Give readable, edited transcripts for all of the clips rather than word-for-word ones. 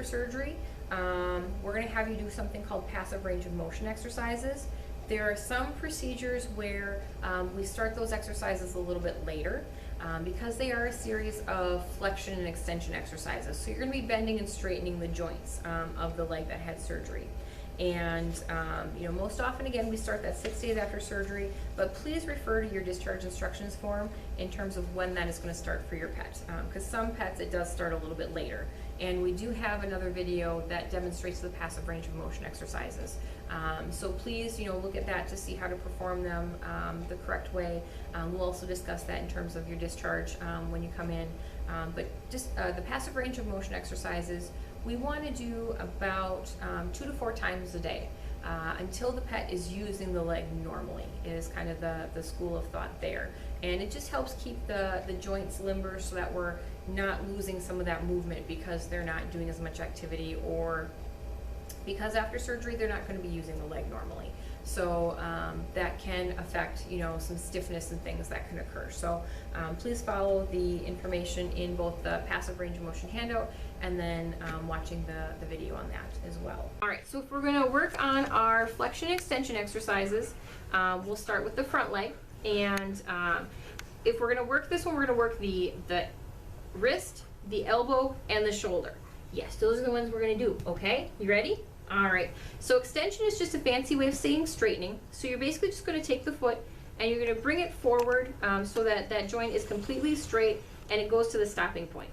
after surgery, we're going to have you do something called passive range of motion exercises. There are some procedures where we start those exercises a little bit later because they are a series of flexion and extension exercises. So you're going to be bending and straightening the joints of the leg that had surgery. And most often, again, we start that 6 days after surgery, but please refer to your discharge instructions form in terms of when that is going to start for your pet, because some pets it does start a little bit later. And we do have another video that demonstrates the passive range of motion exercises. So please, look at that to see how to perform them the correct way. We'll also discuss that in terms of your discharge when you come in. But just the passive range of motion exercises, we want to do about 2 to 4 times a day until the pet is using the leg normally, is kind of the school of thought there. And it just helps keep the joints limber so that we're not losing some of that movement because they're not doing as much activity, or because after surgery they're not going to be using the leg normally. So that can affect some stiffness and things that can occur. So please follow the information in both the passive range of motion handout and then watching the video on that as well. All right, so if we're going to work on our flexion extension exercises, we'll start with the front leg. And if we're going to work this one, we're going to work the wrist, the elbow, and the shoulder. Yes, those are the ones we're going to do. Okay, you ready? All right, so extension is just a fancy way of saying straightening. So you're basically just going to take the foot and you're going to bring it forward so that that joint is completely straight and it goes to the stopping point.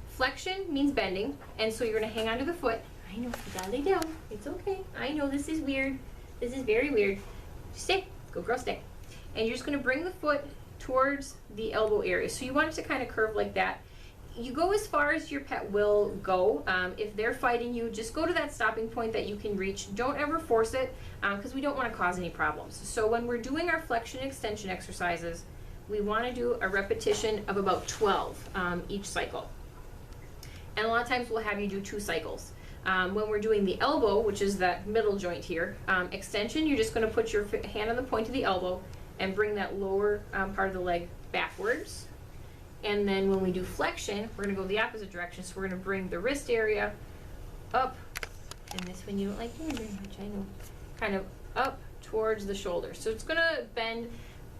Flexion means bending, and so you're going to hang onto the foot. I know, you gotta lay down. It's okay. I know this is weird. This is very weird. Stay. Go girl, stay. And you're just going to bring the foot towards the elbow area. So you want it to kind of curve like that. You go as far as your pet will go. If they're fighting you, just go to that stopping point that you can reach. Don't ever force it because we don't want to cause any problems. So when we're doing our flexion extension exercises, we want to do a repetition of about 12 each cycle. And a lot of times we'll have you do 2 cycles. When we're doing the elbow, which is that middle joint here, extension, you're just going to put your hand on the point of the elbow and bring that lower part of the leg backwards. And then when we do flexion, we're going to go the opposite direction. So we're going to bring the wrist area up, and this one you don't like doing very much, I know, kind of up towards the shoulder. So it's going to bend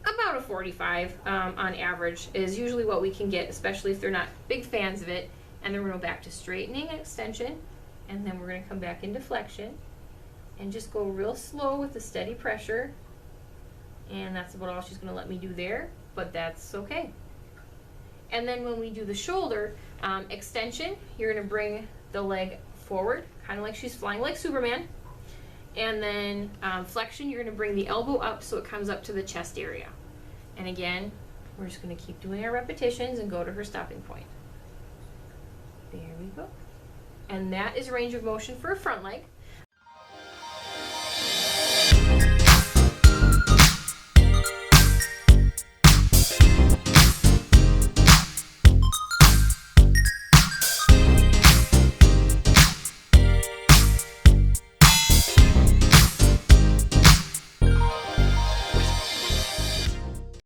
about a 45 on average is usually what we can get, especially if they're not big fans of it. And then we're going to go back to straightening and extension, and then we're going to come back into flexion and just go real slow with a steady pressure. And that's about all she's going to let me do there, but that's okay. And then when we do the shoulder extension, you're going to bring the leg forward, kind of like she's flying like Superman. And then flexion, you're going to bring the elbow up so it comes up to the chest area. And again, we're just going to keep doing our repetitions and go to her stopping point. There we go. And that is range of motion for a front leg.